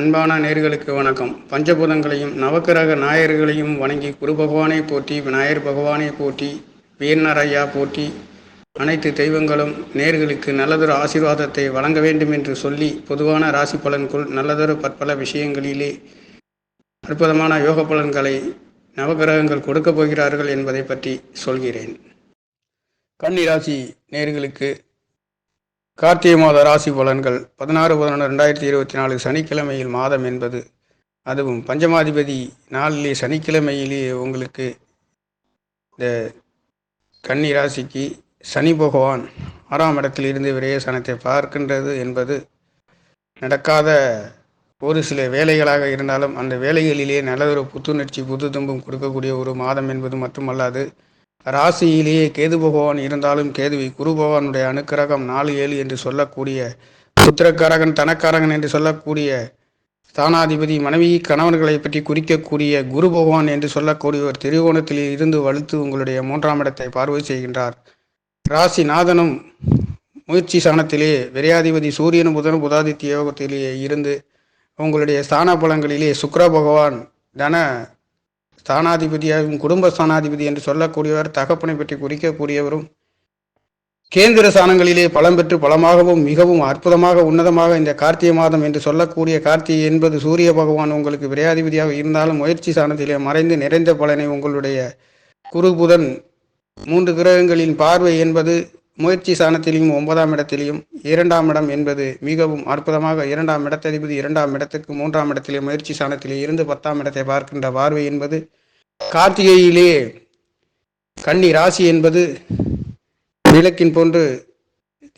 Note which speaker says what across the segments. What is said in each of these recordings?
Speaker 1: அன்பான நேயர்களுக்கு வணக்கம். பஞ்சபூதங்களையும் நவக்கிரக நாயர்களையும் வணங்கி குரு பகவானை போற்றி, விநாயகர் பகவானை போற்றி, வீரநரையா போற்றி, அனைத்து தெய்வங்களும் நேயர்களுக்கு நல்லதொரு ஆசீர்வாதத்தை வழங்க வேண்டும் என்று சொல்லி, பொதுவான ராசி பலன்குள் நல்லதொரு பற்பல விஷயங்களிலே அற்புதமான யோக பலன்களை நவகிரகங்கள் கொடுக்கப் போகிறார்கள் என்பதை பற்றி சொல்கிறேன். கன்னி ராசி நேயர்களுக்கு கார்த்திகை மாத ராசி பலன்கள் 16/11/2024 சனிக்கிழமையில் மாதம் என்பது, அதுவும் பஞ்சமாதிபதி நாளிலே சனிக்கிழமையிலே உங்களுக்கு இந்த கன்னி ராசிக்கு சனி பகவான் 6ஆம் இடத்தில் இருந்து விரயசனத்தை பார்க்கின்றது என்பது நடக்காத ஒரு சில வேலைகளாக இருந்தாலும் அந்த வேலைகளிலே நல்லதொரு புத்துணர்ச்சி புது தும்பும் கொடுக்கக்கூடிய ஒரு மாதம் என்பது மட்டுமல்லாது, ராசியிலேயே கேது பகவான் இருந்தாலும் கேதுவை குரு பகவானுடைய அனுக்கிரகம் 4-7 என்று சொல்லக்கூடிய புத்திரக்காரகன் தனக்காரகன் என்று சொல்லக்கூடிய ஸ்தானாதிபதி மனைவி கணவன்களை பற்றி குறிக்கக்கூடிய குரு பகவான் என்று சொல்லக்கூடிய ஒரு திரிகோணத்தில் இருந்து வலுத்து உங்களுடைய 3ஆம் இடத்தை பார்வை செய்கின்றார். ராசிநாதனும் முயற்சி ஸ்தானத்திலே விரையாதிபதி சூரியனும் புதனும் புதாதித்ய யோகத்திலேயே இருந்து உங்களுடைய ஸ்தான பலங்களிலே சுக்கிர பகவான் தன ஸ்தானாதிபதியாகவும் குடும்ப ஸ்தானாதிபதி என்று சொல்லக்கூடியவர் தகப்பனை பற்றி குறிக்கக்கூடியவரும் கேந்திர ஸ்தானங்களிலே பலம் பெற்று பலமாகவும் மிகவும் அற்புதமாக உன்னதமாக இந்த கார்த்திகை மாதம் என்று சொல்லக்கூடிய கார்த்திகை என்பது சூரிய பகவான் உங்களுக்கு விரையாதிபதியாக இருந்தாலும் முயற்சி ஸ்தானத்திலே மறைந்து நிறைந்த பலனை உங்களுடைய குரு புதன் 3 கிரகங்களின் பார்வை என்பது முயற்சி ஸ்தானத்திலையும் 9ஆம் இடத்திலையும் 2ஆம் இடம் என்பது மிகவும் அற்புதமாக 2ஆம் இடத்ததிபதி 2ஆம் இடத்துக்கு 3ஆம் இடத்திலே முயற்சி ஸ்தானத்திலே இருந்து 10ஆம் இடத்தை பார்க்கின்ற பார்வை என்பது கார்த்திகையிலே கன்னி ராசி என்பது விளக்கின் போன்று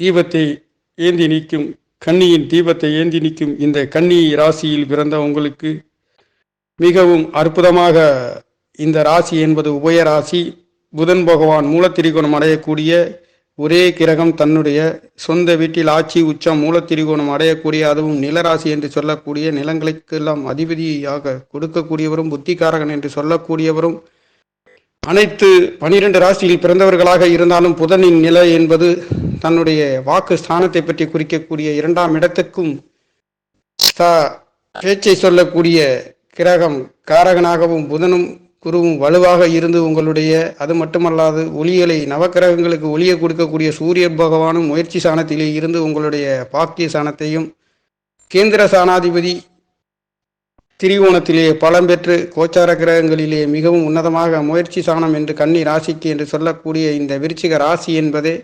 Speaker 1: தீபத்தை ஏந்தி நிற்கும், கன்னியின் தீபத்தை ஏந்தி நிற்கும் இந்த கன்னி ராசியில் பிறந்த உங்களுக்கு மிகவும் அற்புதமாக இந்த ராசி என்பது உபய ராசி. புதன் பகவான் மூலத்திரிகோணம் அடையக்கூடிய ஒரே கிரகம், தன்னுடைய சொந்த வீட்டில் ஆட்சி உச்சம் மூலத்திரிகோணம் அடையக்கூடிய, அதுவும் நிலராசி என்று சொல்லக்கூடிய நிலங்களுக்கெல்லாம் அதிபதியாக கொடுக்கக்கூடியவரும் புத்திகாரகன் என்று சொல்லக்கூடியவரும் அனைத்து 12 ராசியில் பிறந்தவர்களாக இருந்தாலும் புதனின் நிலை என்பது தன்னுடைய வாக்கு ஸ்தானத்தை பற்றி குறிக்கக்கூடிய 2ஆம் இடத்துக்கும் பேச்சை சொல்லக்கூடிய கிரகம் காரகனாகவும் புதனும் குருவும் வலுவாக இருந்து உங்களுடைய அது மட்டுமல்லாது ஒளியலை நவக்கிரகங்களுக்கு ஒளியை கொடுக்கக்கூடிய சூரிய பகவானும் முயற்சி சாணத்திலே இருந்து உங்களுடைய பாக்கிய சாணத்தையும் கேந்திர சாணாதிபதி திரிகோணத்திலே பலம் பெற்று கோச்சார கிரகங்களிலே மிகவும் உன்னதமாக முயற்சி சாணம் என்று கன்னி ராசிக்கு என்று சொல்லக்கூடிய இந்த விருச்சிக ராசி என்பதே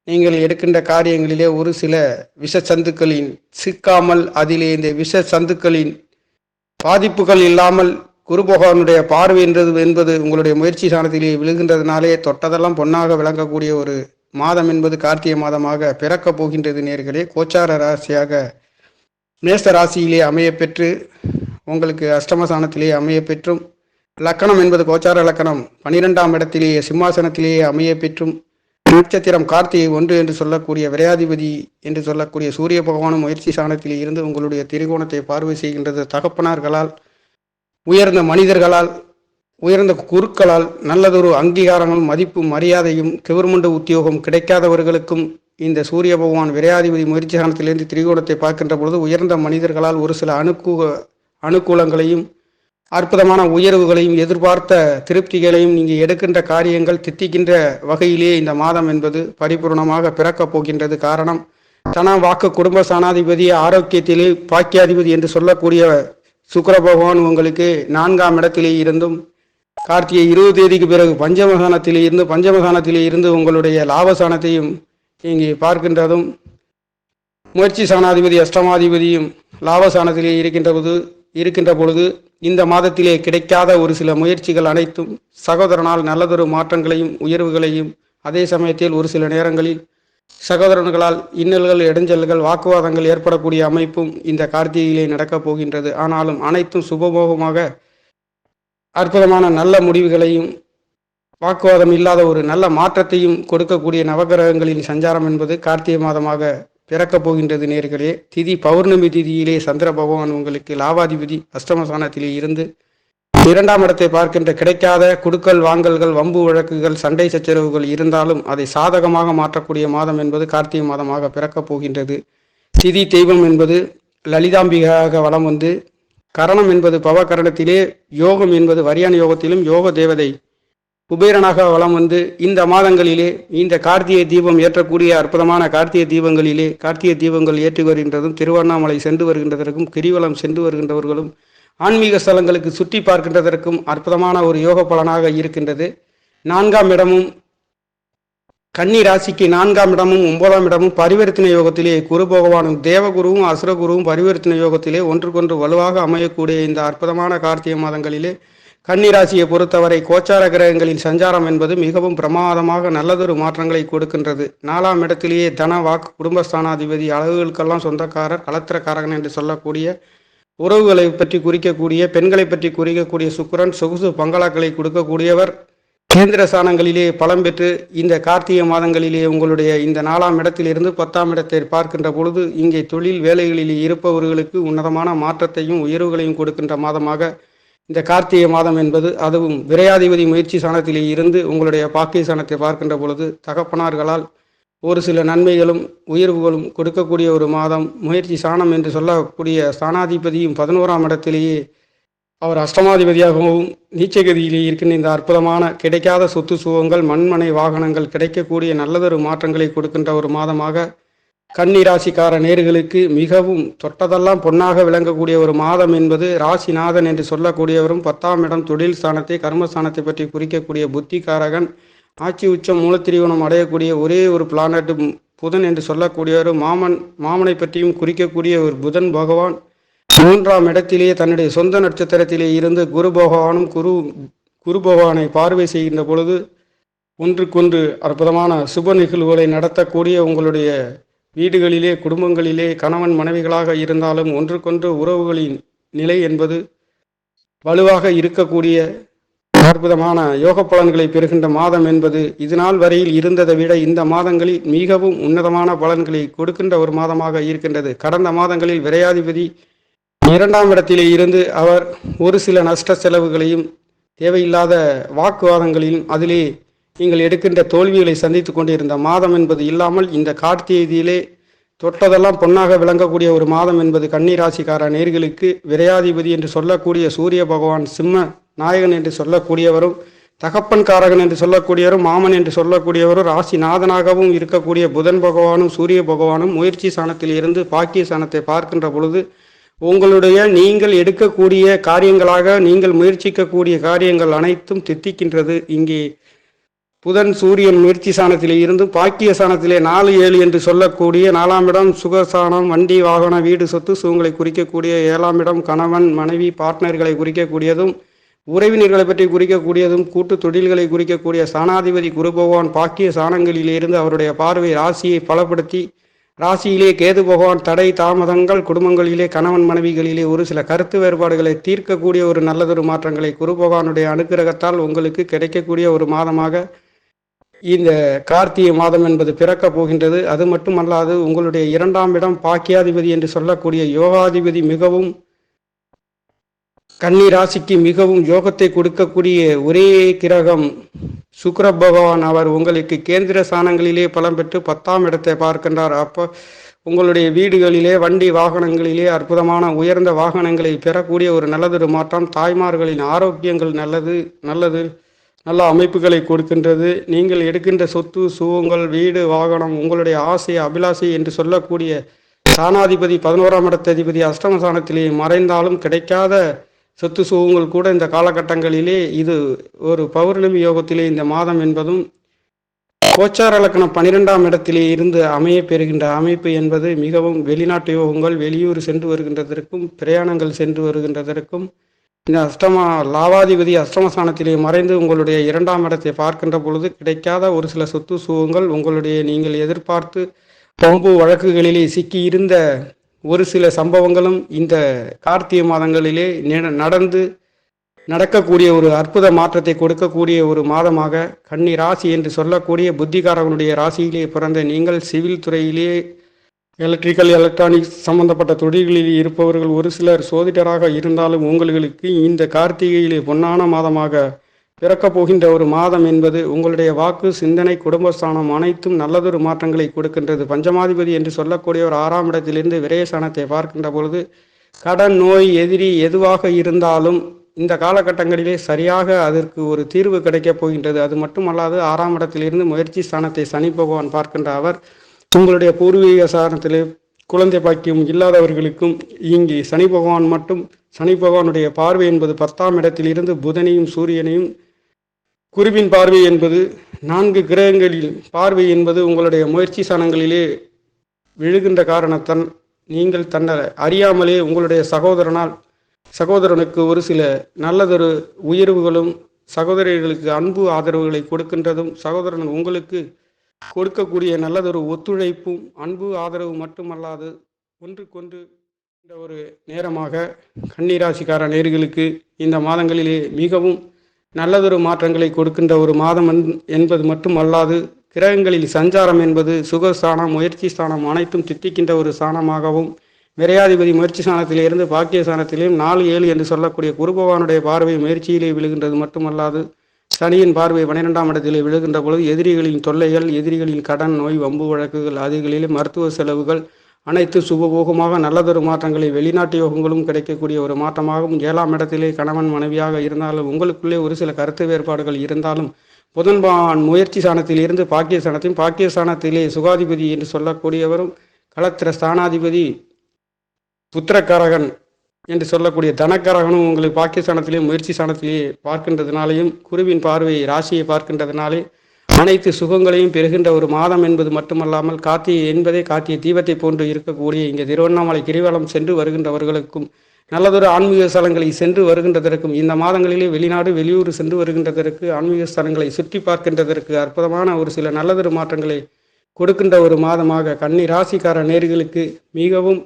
Speaker 1: நீங்கள் எடுக்கின்ற காரியங்களிலே ஒரு சில விஷ சந்துக்களின் சிக்காமல் அதிலே இந்த விஷ சந்துக்களின் பாதிப்புகள் இல்லாமல் குரு பகவானுடைய பார்வை என்பது உங்களுடைய முயற்சி சாணத்திலே விழுகின்றதுனாலே தொட்டதெல்லாம் பொன்னாக விளங்கக்கூடிய ஒரு மாதம் என்பது கார்த்திகை மாதமாக பிறக்கப் போகின்றது. நேர்களே, கோச்சார ராசியாக மேஷ ராசியிலே அமைய பெற்று உங்களுக்கு அஷ்டமஸ்தானத்திலே அமைய பெற்றும், லக்கணம் என்பது கோச்சார லக்கணம் 12ஆம் இடத்திலேயே சிம்மாசனத்திலேயே அமைய பெற்றும், நட்சத்திரம் கார்த்திகை 1 என்று சொல்லக்கூடிய விரையாதிபதி என்று சொல்லக்கூடிய சூரிய பகவானும் முயற்சி சாணத்திலே இருந்து உங்களுடைய திரிகோணத்தை பார்வை செய்கின்றது. தகப்பனார்களால், உயர்ந்த மனிதர்களால், உயர்ந்த குருக்களால் நல்லதொரு அங்கீகாரங்களும் மதிப்பு மரியாதையும் கவர்மெண்ட் உத்தியோகம் கிடைக்காதவர்களுக்கும் இந்த சூரிய பகவான் விரையாதிபதி முயற்சி சாணத்திலிருந்து திரிகோணத்தை பார்க்கின்ற பொழுது உயர்ந்த மனிதர்களால் ஒரு சில அனுகூலங்களையும் அற்புதமான உயர்வுகளையும் எதிர்பார்த்த திருப்திகளையும் நீங்கள் எடுக்கின்ற காரியங்கள் தித்திக்கின்ற வகையிலே இந்த மாதம் என்பது பரிபூர்ணமாக பிறக்கப் போகின்றது. காரணம், தன வாக்கு குடும்ப சாணாதிபதி ஆரோக்கியத்திலே பாக்கியாதிபதி என்று சொல்லக்கூடிய சுக்கிர பகவான் உங்களுக்கு 4ஆம் இடத்திலே இருந்தும் கார்த்திகை 20 தேதிக்கு பிறகு பஞ்சமசானத்திலே இருந்து உங்களுடைய லாபசானத்தையும் இங்கே பார்க்கின்றதும், முயற்சி சாணாதிபதி அஷ்டமாதிபதியும் லாபசானத்திலே இருக்கின்ற பொழுது இந்த மாதத்திலே கிடைக்காத ஒரு சில முயற்சிகள் அனைத்தும் சகோதரனால் நல்லதொரு மாற்றங்களையும் உயர்வுகளையும், அதே சமயத்தில் ஒரு சில நேரங்களில் சகோதரர்களால் இன்னல்கள் இடைஞ்சல்கள் வாக்குவாதங்கள் ஏற்படக்கூடிய அமைப்பும் இந்த கார்த்திகையிலே நடக்கப் போகின்றது. ஆனாலும் அனைத்தும் சுபபோகமாக அற்புதமான நல்ல முடிவுகளையும் வாக்குவாதம் இல்லாத ஒரு நல்ல மாற்றத்தையும் கொடுக்கக்கூடிய நவகிரகங்களின் சஞ்சாரம் என்பது கார்த்திகை மாதமாக பிறக்கப் போகின்றது. நேர்களே, திதி பௌர்ணமி திதியிலே சந்திர பகவான் உங்களுக்கு லாபாதிபதி அஷ்டமஸ்தானத்திலே இருந்து 2ஆம் இடத்தை பார்க்கின்ற கிடைக்காத குடுக்கல் வாங்கல்கள் வம்பு வழக்குகள் சண்டை சச்சரவுகள் இருந்தாலும் அதை சாதகமாக மாற்றக்கூடிய மாதம் என்பது கார்த்திகை மாதமாக பிறக்கப் போகின்றது. திதி தெய்வம் என்பது லலிதாம்பிகையாக வலம் வந்து, கரணம் என்பது பவகரணத்திலே, யோகம் என்பது வரியான யோகத்திலும் யோக தேவதை குபேரனாக வலம் வந்து, இந்த மாதங்களிலே இந்த கார்த்திகை தீபம் ஏற்றக்கூடிய அற்புதமான கார்த்திகை தீபங்களிலே கார்த்திகை தீபங்கள் ஏற்றி வருகின்றதும், திருவண்ணாமலை சென்று வருகின்றதற்கும், கிரிவலம் சென்று வருகின்றவர்களும் ஆன்மீக ஸ்தலங்களுக்கு சுற்றி பார்க்கின்றதற்கும் அற்புதமான ஒரு யோக பலனாக இருக்கின்றது. 4ஆம் இடமும் கன்னி ராசிக்கு 4ஆம் இடமும் 9ஆம் இடமும் பரிவர்த்தனை யோகத்திலே குரு பகவானும் தேவகுருவும் அசுரகுருவும் பரிவர்த்தனை யோகத்திலே ஒன்றுக்கொன்று வலுவாக அமையக்கூடிய இந்த அற்புதமான கார்த்திகை மாதங்களிலே கன்னி ராசியை பொறுத்தவரை கோச்சார கிரகங்களின் சஞ்சாரம் என்பது மிகவும் பிரமாதமாக நல்லதொரு மாற்றங்களை கொடுக்கின்றது. 4ஆம் இடத்திலேயே தன வாக்கு குடும்பஸ்தானாதிபதி, அழகுகளுக்கெல்லாம் சொந்தக்காரர், கலத்திரக்காரகன் என்று சொல்லக்கூடிய உறவுகளை பற்றி குறிக்கக்கூடிய, பெண்களை பற்றி குறிக்கக்கூடிய சுக்கிரன் சொகுசு பங்களாக்களை கொடுக்கக்கூடியவர் கேந்திர ஸ்தானங்களிலே பலம் பெற்று இந்த கார்த்திகை மாதங்களிலே உங்களுடைய இந்த 4ஆம் இடத்திலிருந்து 10ஆம் இடத்தை பார்க்கின்ற பொழுது இங்கே தொழில் வேலைகளில் இருப்பவர்களுக்கு உன்னதமான மாற்றத்தையும் உயர்வுகளையும் கொடுக்கின்ற மாதமாக இந்த கார்த்திகை மாதம் என்பது, அதுவும் விரையாதிபதி முயற்சி ஸ்தானத்திலே இருந்து உங்களுடைய பாக்கிய ஸ்தானத்தை பார்க்கின்ற பொழுது தகப்பனார்களால் ஒரு சில நன்மைகளும் உயர்வுகளும் கொடுக்கக்கூடிய ஒரு மாதம். முயற்சி ஸ்தானம் என்று சொல்லக்கூடிய ஸ்தானாதிபதியும் 11ஆம் இடத்திலேயே அவர் அஷ்டமாதிபதியாகவும் நீச்சகதியிலே இருக்கின்ற இந்த அற்புதமான கிடைக்காத சொத்து சுகங்கள், மண்மனை வாகனங்கள் கிடைக்கக்கூடிய நல்லதொரு மாற்றங்களை கொடுக்கின்ற ஒரு மாதமாக கன்னி ராசிக்கார நேர்களுக்கு மிகவும் தொட்டதெல்லாம் பொன்னாக விளங்கக்கூடிய ஒரு மாதம் என்பது ராசிநாதன் என்று சொல்லக்கூடியவரும் 10ஆம் இடம் தொழில் ஸ்தானத்தை கர்மஸ்தானத்தை பற்றி குறிக்கக்கூடிய புத்திகாரகன், ஆட்சி உச்சம் மூலத்திரிகோணம் அடையக்கூடிய ஒரே ஒரு பிளானட் புதன் என்று சொல்லக்கூடியவர், மாமனை பற்றியும் குறிக்கக்கூடிய ஒரு புதன் பகவான் 3ஆம் இடத்திலேயே தன்னுடைய சொந்த நட்சத்திரத்திலே இருந்து குரு பகவானை பார்வை செய்கின்ற பொழுது ஒன்றுக்கொன்று அற்புதமான சுப நிகழ்வுகளை நடத்தக்கூடிய உங்களுடைய வீடுகளிலே, குடும்பங்களிலே கணவன் மனைவிகளாக இருந்தாலும் ஒன்றுக்கொன்று உறவுகளின் நிலை என்பது வலுவாக இருக்கக்கூடிய அற்புதமான யோக பலன்களை பெறுகின்ற மாதம் என்பது இதுநாள் வரையில் இருந்ததை விட இந்த மாதங்களில் மிகவும் உன்னதமான பலன்களை கொடுக்கின்ற ஒரு மாதமாக இருக்கின்றது. கடந்த மாதங்களில் விரையாதிபதி 2ஆம் இடத்திலே இருந்து அவர் ஒரு சில நஷ்ட செலவுகளையும் தேவையில்லாத வாக்குவாதங்களையும் அதிலே நீங்கள் எடுக்கின்ற தோல்விகளை சந்தித்து கொண்டிருந்த மாதம் என்பது இல்லாமல் இந்த கார்த்திகையிலே தொட்டதெல்லாம் பொன்னாக விளங்கக்கூடிய ஒரு மாதம் என்பது கன்னி ராசிக்கார நேர்களுக்கு விரையாதிபதி என்று சொல்லக்கூடிய சூரிய பகவான், சிம்ம நாயகன் என்று சொல்லக்கூடியவரும், தகப்பன் காரகன் என்று சொல்லக்கூடியவரும், மாமன் என்று சொல்லக்கூடியவரும், ராசிநாதனாகவும் இருக்கக்கூடிய புதன் பகவானும் சூரிய பகவானும் முயற்சி ஸ்தானத்தில் இருந்து பாக்கிய ஸ்தானத்தை பார்க்கின்ற பொழுது உங்களுடைய நீங்கள் எடுக்கக்கூடிய காரியங்களாக நீங்கள் முயற்சிக்கக்கூடிய காரியங்கள் அனைத்தும் தித்திக்கின்றது. இங்கே புதன் சூரியன் முயற்சி ஸ்தானத்திலே இருந்து பாக்கிய ஸ்தானத்திலே 4, 7 என்று சொல்லக்கூடிய 4ஆம் இடம் சுகஸ்தானம், வண்டி வாகன வீடு சொத்து சுகங்களை குறிக்கக்கூடிய, 7ஆம் இடம் கணவன் மனைவி பார்ட்னர்களை குறிக்கக்கூடியதும், உறவினர்களை பற்றி குறிக்கக்கூடியதும், கூட்டு தொழில்களை குறிக்கக்கூடிய ஸ்தானாதிபதி குரு பகவான் பாக்கிய ஸ்தானங்களிலிருந்து அவருடைய பார்வை ராசியை பலப்படுத்தி, ராசியிலே கேது பகவான் தடை தாமதங்கள், குடும்பங்களிலே கணவன் மனைவிகளிலே ஒரு சில கருத்து வேறுபாடுகளை தீர்க்கக்கூடிய ஒரு நல்லதொரு மாற்றங்களை குரு பகவானுடைய அனுக்கிரகத்தால் உங்களுக்கு கிடைக்கக்கூடிய ஒரு மாதமாக இந்த கார்த்திகை மாதம் என்பது பிறக்கப் போகின்றது. அது மட்டுமல்லாது உங்களுடைய 2ஆம் இடம் பாக்கியாதிபதி என்று சொல்லக்கூடிய யோகாதிபதி மிகவும் கன்னி ராசிக்கு மிகவும் யோகத்தை கொடுக்கக்கூடிய ஒரே கிரகம் சுக்கிர பகவான். அவர் உங்களுக்கு கேந்திர ஸ்தானங்களிலே பலம் பெற்று 10ஆம் இடத்தை பார்க்கின்றார். அப்போ உங்களுடைய வீடுகளிலே, வண்டி வாகனங்களிலே அற்புதமான உயர்ந்த வாகனங்களை பெறக்கூடிய ஒரு நல்லதொரு மாற்றம். தாய்மார்களின் ஆரோக்கியங்கள் நல்ல அமைப்புகளை கொடுக்கின்றது. நீங்கள் எடுக்கின்ற சொத்து சுகங்கள், வீடு வாகனம், உங்களுடைய ஆசை அபிலாசை என்று சொல்லக்கூடிய ஸ்தானாதிபதி 11ஆம் இடத்ததிபதி அஷ்டமஸ்தானத்திலே மறைந்தாலும் கிடைக்காத சொத்து சுகங்கள் கூட இந்த காலகட்டங்களிலே இது ஒரு பௌர்ணமி யோகத்திலே இந்த மாதம் என்பதும் கோச்சார இலக்கணம் 12ஆம் இடத்திலே இருந்து அமைய பெறுகின்ற அமைப்பு என்பது மிகவும் வெளிநாட்டு யோகங்கள், வெளியூர் சென்று வருகின்றதற்கும், பிரயாணங்கள் சென்று வருகின்றதற்கும், இந்த லாவாதிபதி அஷ்டமஸ்தானத்திலே மறைந்து உங்களுடைய 2ஆம் இடத்தை பார்க்கின்ற பொழுது கிடைக்காத ஒரு சில சொத்து சுகங்கள், உங்களுடைய நீங்கள் எதிர்பார்த்து பம்பு வழக்குகளிலே சிக்கியிருந்த ஒரு சில சம்பவங்களும் இந்த கார்த்திகை மாதங்களிலே நடக்கக்கூடிய ஒரு அற்புத மாற்றத்தை கொடுக்கக்கூடிய ஒரு மாதமாக கன்னி ராசி என்று சொல்லக்கூடிய புத்திகாரவனுடைய ராசியிலே பிறந்த நீங்கள் சிவில் துறையிலே, எலக்ட்ரிக்கல் எலக்ட்ரானிக்ஸ் சம்பந்தப்பட்ட தொழில்களில் இருப்பவர்கள் ஒரு சிலர் சோதிடராக இருந்தாலும் உங்களுக்கு இந்த கார்த்திகையிலே பொன்னான மாதமாக பிறக்கப் போகின்ற ஒரு மாதம் என்பது உங்களுடைய வாக்கு, சிந்தனை, குடும்பஸ்தானம் அனைத்தும் நல்லதொரு மாற்றங்களை கொடுக்கின்றது. பஞ்சமாதிபதி என்று சொல்லக்கூடிய ஒரு 6ஆம் இடத்திலிருந்து விரயஸ்தானத்தை பார்க்கின்ற பொழுது கடன், நோய், எதிரி எதுவாக இருந்தாலும் இந்த காலகட்டங்களிலே சரியாக அதற்கு ஒரு தீர்வு கிடைக்கப் போகின்றது. அது மட்டுமல்லாது 6ஆம் இடத்திலிருந்து முயற்சி ஸ்தானத்தை சனி பகவான் பார்க்கின்ற அவர் உங்களுடைய பூர்வீக சாரணத்திலே குழந்தை பாக்கியம் இல்லாதவர்களுக்கும் இங்கே சனி பகவான் மட்டும் சனி பகவானுடைய பார்வை என்பது 10ஆம் இடத்திலிருந்து புதனையும் சூரியனையும், குருவின் பார்வை என்பது 4 கிரகங்களில் பார்வை என்பது உங்களுடைய முயற்சி ஸ்தானங்களிலே விழுகின்ற காரணத்தால் நீங்கள் தன்னை அறியாமலே உங்களுடைய சகோதரனுக்கு ஒரு சில நல்லதொரு உயர்வுகளும், சகோதரர்களுக்கு அன்பு ஆதரவுகளை கொடுக்கின்றதும், சகோதரன் உங்களுக்கு கொடுக்கக்கூடிய நல்லதொரு ஒத்துழைப்பும், அன்பு ஆதரவு மட்டுமல்லாது ஒன்றுக்கொன்று இந்த ஒரு நேரமாக கன்னிராசிக்கார நேயர்களுக்கு இந்த மாதங்களிலே மிகவும் நல்லதொரு மாற்றங்களை கொடுக்கின்ற ஒரு மாதம் என்பது மட்டுமல்லாது கிரகங்களில் சஞ்சாரம் என்பது சுகஸ்தானம், முயற்சி ஸ்தானம் அனைத்தும் திட்டிக்கின்ற ஒரு ஸ்தானமாகவும், விரையாதிபதி முயற்சி ஸ்தானத்திலிருந்து பாக்கிய ஸ்தானத்திலேயும் 4, 7 என்று சொல்லக்கூடிய குரு பகவானுடைய பார்வை முயற்சியிலே விழுகின்றது மட்டுமல்லாது சனியின் பார்வை 12ஆம் இடத்திலே விழுகின்ற பொழுது எதிரிகளின் தொல்லைகள், எதிரிகளின் கடன், நோய், வம்பு வழக்குகள், அதுகளிலே மருத்துவ செலவுகள் அனைத்து சுபபோகமாக நல்லதொரு மாற்றங்களை, வெளிநாட்டு யோகங்களும் கிடைக்கக்கூடிய ஒரு மாற்றமாகவும், 7ஆம் இடத்திலே கணவன் மனைவியாக இருந்தாலும் உங்களுக்குள்ளே ஒரு சில கருத்து வேறுபாடுகள் இருந்தாலும் புதன்பான் முயற்சி ஸ்தானத்தில் இருந்து பாக்கிய ஸ்தானத்திலே சுகாதிபதி என்று சொல்லக்கூடியவரும், களத்திர ஸ்தானாதிபதி, புத்திரக்காரகன் என்று சொல்லக்கூடிய தனக்காரகனும் உங்களுக்கு பாக்கியஸ்தானத்திலே முயற்சி ஸ்தானத்திலே பார்க்கின்றதுனாலையும், குருவின் பார்வை ராசியை பார்க்கின்றதுனாலே அனைத்து சுகங்களையும் பெறுகின்ற ஒரு மாதம் என்பது மட்டுமல்லாமல் கார்த்திகை தீபத்தை போன்று இருக்கக்கூடிய இங்கே திருவண்ணாமலை கிரிவலம் சென்று வருகின்றவர்களுக்கும், நல்லதொரு ஆன்மீக ஸ்தலங்களை சென்று வருகின்றதற்கும், இந்த மாதங்களிலே வெளிநாடு வெளியூர் சென்று வருகின்றதற்கு, ஆன்மீக ஸ்தலங்களை சுற்றி பார்க்கின்றதற்கு அற்புதமான ஒரு சில நல்லதொரு மாற்றங்களை கொடுக்கின்ற ஒரு மாதமாக கன்னி ராசிக்கார நேயர்களுக்கு மிகவும்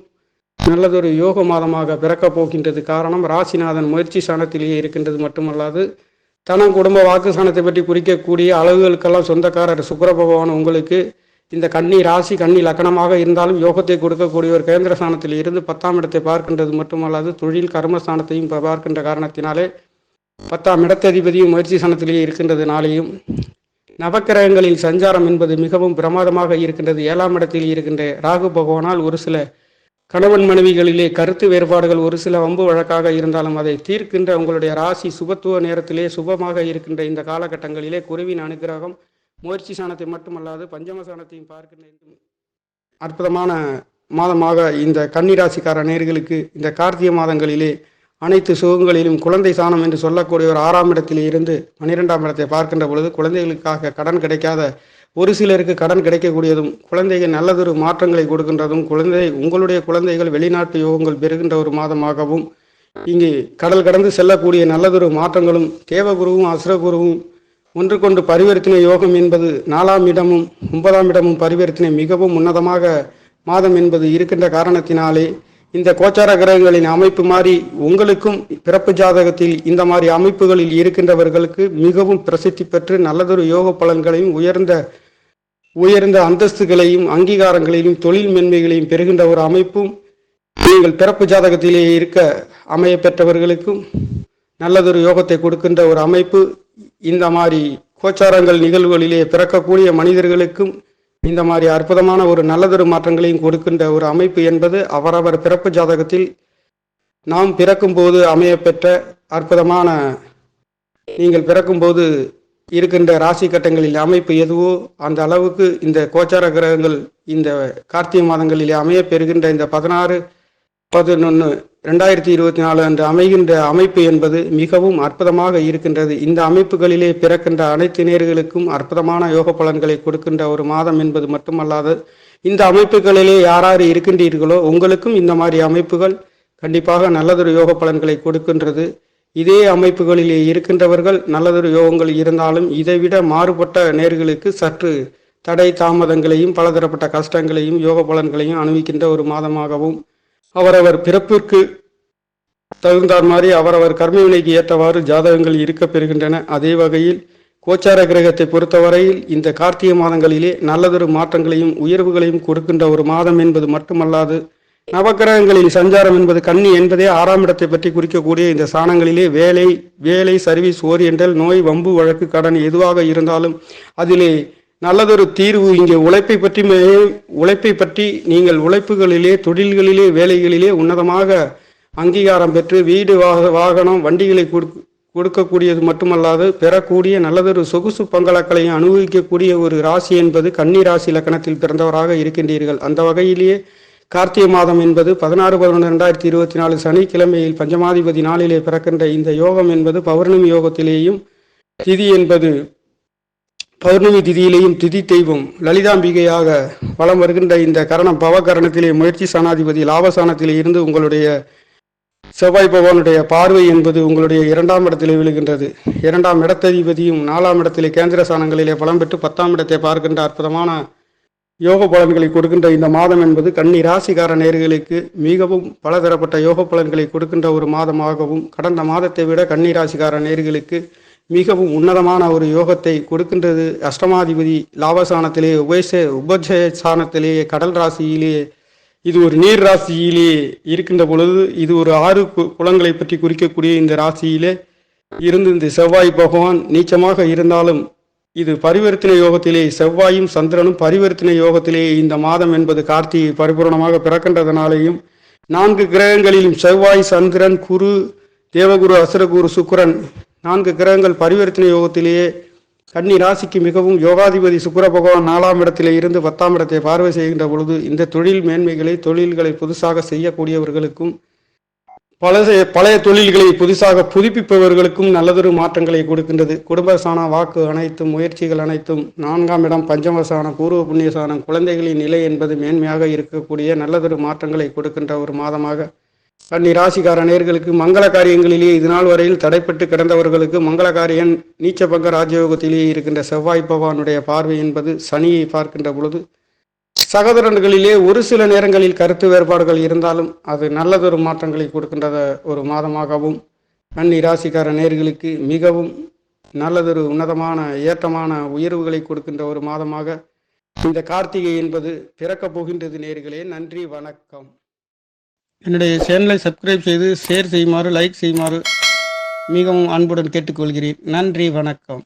Speaker 1: நல்லதொரு யோக மாதமாக பிறக்கப் போகின்றது. காரணம், ராசிநாதன் முயற்சி ஸ்தானத்திலேயே இருக்கின்றது மட்டுமல்லாது தனம், குடும்ப, வாக்கு ஸ்தானத்தை பற்றி குறிக்கக்கூடிய அளவுகளுக்கெல்லாம் சொந்தக்காரர் சுக்கிர பகவான் உங்களுக்கு இந்த கன்னி ராசி, கன்னி லக்கணமாக இருந்தாலும் யோகத்தை கொடுக்கக்கூடிய ஒரு கேந்திர ஸ்தானத்தில் இருந்து 10ஆம் இடத்தை பார்க்கின்றது மட்டுமல்லாது தொழில் கர்மஸ்தானத்தையும் பார்க்கின்ற காரணத்தினாலே 10ஆம் இடத்ததிபதியும் முயற்சி ஸ்தானத்திலேயே இருக்கின்றதுனாலேயும் நவக்கிரகங்களின் சஞ்சாரம் என்பது மிகவும் பிரமாதமாக இருக்கின்றது. 7ஆம் இடத்தில் இருக்கின்ற ராகு பகவானால் ஒரு சில கணவன் மனைவிகளிலே கருத்து வேறுபாடுகள், ஒரு சில வம்பு வழக்காக இருந்தாலும் அதை தீர்க்கின்ற உங்களுடைய ராசி சுபத்துவ நேரத்திலே சுபமாக இருக்கின்ற இந்த காலகட்டங்களிலே குருவின் அனுகிரகம் முயற்சி ஸ்தானத்தை மட்டுமல்லாது பஞ்சம ஸ்தானத்தையும் பார்க்கின்ற அற்புதமான மாதமாக இந்த கன்னிராசிக்கார நேயர்களுக்கு இந்த கார்த்திகை மாதங்களிலே அனைத்து சுகங்களிலும் குழந்தை ஸ்தானம் என்று சொல்லக்கூடிய ஒரு 6ஆம் இடத்திலே இருந்து 12ஆம் இடத்தை பார்க்கின்ற பொழுது குழந்தைகளுக்காக கடன் கிடைக்காத ஒரு சிலருக்கு கடன் கிடைக்கக்கூடியதும், குழந்தைகள் நல்லதொரு மாற்றங்களை கொடுக்கின்றதும், உங்களுடைய குழந்தைகள் வெளிநாட்டு யோகங்கள் பெறுகின்ற ஒரு மாதமாகவும், இங்கே கடல் கடந்து செல்லக்கூடிய நல்லதொரு மாற்றங்களும், தேவகுருவும் அசுரகுருவும் ஒன்றுக்கொண்டு பரிவர்த்தனை யோகம் என்பது 4ஆம் இடமும் 9ஆம் இடமும் பரிவர்த்தனை மிகவும் உன்னதமாக மாதம் என்பது இருக்கின்ற காரணத்தினாலே இந்த கோச்சார கிரகங்களின் அமைப்பு மாறி உங்களுக்கும் பிறப்பு ஜாதகத்தில் இந்த மாதிரி அமைப்புகளில் இருக்கின்றவர்களுக்கு மிகவும் பிரசித்தி பெற்று நல்லதொரு யோக பலன்களையும், உயர்ந்த அந்தஸ்துகளையும், அங்கீகாரங்களையும், தொழில் மென்மைகளையும் பெறுகின்ற ஒரு அமைப்பும், நீங்கள் பிறப்பு ஜாதகத்திலே இருக்க அமைய பெற்றவர்களுக்கும் நல்லதொரு யோகத்தை கொடுக்கின்ற ஒரு அமைப்பு, இந்த மாதிரி கோச்சாரங்கள் நிகழ்வுகளிலே பிறக்கக்கூடிய மனிதர்களுக்கும் இந்த மாதிரி அற்புதமான ஒரு நல்லதொரு மாற்றங்களையும் கொடுக்கின்ற ஒரு அமைப்பு என்பது அவரவர் பிறப்பு ஜாதகத்தில் நாம் பிறக்கும்போது அமைய பெற்ற அற்புதமான, நீங்கள் பிறக்கும்போது இருக்கின்ற ராசி கட்டங்களில் அமைப்பு எதுவோ அந்த அளவுக்கு இந்த கோச்சார கிரகங்கள் இந்த கார்த்திகை மாதங்களிலே அமைய பெறுகின்ற இந்த 16/11/2024 அன்று அமைகின்ற அமைப்பு என்பது மிகவும் அற்புதமாக இருக்கின்றது. இந்த அமைப்புகளிலே பிறக்கின்ற அனைத்து நேயர்களுக்கும் அற்புதமான யோக பலன்களை கொடுக்கின்ற ஒரு மாதம் என்பது மட்டுமல்லாது இந்த அமைப்புகளிலே யார் இருக்கின்றீர்களோ உங்களுக்கும் இந்த மாதிரி அமைப்புகள் கண்டிப்பாக நல்லதொரு யோக பலன்களை கொடுக்கின்றது. இதே அமைப்புகளிலே இருக்கின்றவர்கள் நல்லதொரு யோகங்கள் இருந்தாலும் இதைவிட மாறுபட்ட நேயர்களுக்கு சற்று தடை தாமதங்களையும் பலதரப்பட்ட கஷ்டங்களையும் யோக பலன்களையும் அனுபவிக்கின்ற ஒரு மாதமாகவும், அவரவர் பிறப்பிற்கு தகுந்தார் மாதிரி அவரவர் கர்மவினைக்கு ஏற்றவாறு ஜாதகங்கள் இருக்க பெறுகின்றன. அதே வகையில் கோச்சார கிரகத்தை பொறுத்தவரையில் இந்த கார்த்திகை மாதங்களிலே நல்லதொரு மாற்றங்களையும் உயர்வுகளையும் கொடுக்கின்ற ஒரு மாதம் என்பது மட்டுமல்லாது நவக்கிரகங்களின் சஞ்சாரம் என்பது கன்னி என்பதே 6ஆம் இடத்தை பற்றி குறிக்கக்கூடிய இந்த சாணங்களிலே வேலை சர்வீஸ் ஓரியண்டல் நோய் வம்பு வழக்கு கடன் எதுவாக இருந்தாலும் அதிலே நல்லதொரு தீர்வு. இங்கே உழைப்பை பற்றி நீங்கள் உழைப்புகளிலே தொழில்களிலே வேலைகளிலே உன்னதமாக அங்கீகாரம் பெற்று வீடு வாகனம் வண்டிகளை கொடுக்கக்கூடியது மட்டுமல்லாது பெறக்கூடிய நல்லதொரு சொகுசு பங்களாக்களையும் அனுபவிக்கக்கூடிய ஒரு ராசி என்பது கன்னி ராசி லக்கணத்தில் பிறந்தவராக இருக்கின்றீர்கள். அந்த வகையிலேயே கார்த்திகை மாதம் என்பது 16/11/2024 சனிக்கிழமையில் பஞ்சமாதிபதி நாளிலே பிறக்கின்ற இந்த யோகம் என்பது பௌர்ணமி யோகத்திலேயும் திதி என்பது பௌர்ணமி திதியிலேயும் திதி தெய்வம் லலிதாம்பிகையாக வலம் வருகின்ற இந்த கரணம் பவகரணத்திலே முயற்சி சாணாதிபதி லாபசானத்திலே இருந்து உங்களுடைய செவ்வாய் பகவானுடைய பார்வை என்பது உங்களுடைய 2ஆம் இடத்திலே விழுகின்றது. 2ஆம் இடத்ததிபதியும் 4ஆம் இடத்திலே கேந்திர சாணங்களிலே பலம் பெற்று 10ஆம் இடத்தை பார்க்கின்ற அற்புதமான யோக பலன்களை கொடுக்கின்ற இந்த மாதம் என்பது கன்னி ராசிக்கார நேயர்களுக்கு மிகவும் பலதரப்பட்ட யோக பலன்களை கொடுக்கின்ற ஒரு மாதமாகவும் கடந்த மாதத்தை விட கன்னி ராசிக்கார நேயர்களுக்கு மிகவும் உன்னதமான ஒரு யோகத்தை கொடுக்கின்றது. அஷ்டமாதிபதி லாபசானத்திலே உபஜய சாணத்திலேயே கடல் ராசியிலேயே இது ஒரு நீர் ராசியிலே இருக்கின்ற பொழுது இது ஒரு 6 குலங்களை பற்றி குறிக்கக்கூடிய இந்த ராசியிலே இருந்து இந்த செவ்வாய் பகவான் நீச்சமாக இருந்தாலும் இது பரிவர்த்தனை யோகத்திலே செவ்வாயும் சந்திரனும் பரிவர்த்தனை யோகத்திலே இந்த மாதம் என்பது கார்த்திகை பரிபூர்ணமாக பிறக்கின்றதனாலேயும் 4 கிரகங்களிலும் செவ்வாய் சந்திரன் குரு தேவகுரு அசுரகுரு சுக்கிரன் 4 கிரகங்கள் பரிவர்த்தனை யோகத்திலேயே கன்னி ராசிக்கு மிகவும் யோகாதிபதி சுக்கிர பகவான் 4ஆம் இடத்திலே இருந்து 10ஆம் இடத்தை பார்வை செய்கின்ற பொழுது இந்த தொழில் மேன்மைகளை தொழில்களை புதுசாக செய்யக்கூடியவர்களுக்கும் பழைய தொழில்களை புதுசாக புதுப்பிப்பவர்களுக்கும் நல்லதொரு மாற்றங்களை கொடுக்கின்றது. குடும்பசான வாக்கு அனைத்தும் முயற்சிகள் அனைத்தும் 4ஆம் இடம் பஞ்சமசானம் பூர்வ புண்ணியசானம் குழந்தைகளின் நிலை என்பது மேன்மையாக இருக்கக்கூடிய நல்லதொரு மாற்றங்களை கொடுக்கின்ற ஒரு மாதமாக கன்னி ராசிக்கார நேயர்களுக்கு மங்கள காரியங்களிலேயே இதுநாள் வரையில் தடைப்பட்டு கிடந்தவர்களுக்கு மங்கள காரியன் நீச்சபங்க ராஜயோகத்திலேயே இருக்கின்ற செவ்வாய் பகவானுடைய பார்வை என்பது சனியை பார்க்கின்ற பொழுது சகோதரர்களிலே ஒரு சில நேரங்களில் கருத்து வேறுபாடுகள் இருந்தாலும் அது நல்லதொரு மாற்றங்களை கொடுக்கின்ற ஒரு மாதமாகவும் கன்னி ராசிக்கார நேயர்களுக்கு மிகவும் நல்லதொரு உன்னதமான ஏற்றமான உயர்வுகளை கொடுக்கின்ற ஒரு மாதமாக இந்த கார்த்திகை என்பது பிறக்கப் போகின்றது. நேயர்களே, நன்றி, வணக்கம். என்னுடைய சேனலை சப்ஸ்கிரைப் செய்து ஷேர் செய்யுமாறு லைக் செய்யுமாறு மிகவும் அன்புடன் கேட்டுக்கொள்கிறேன். நன்றி, வணக்கம்.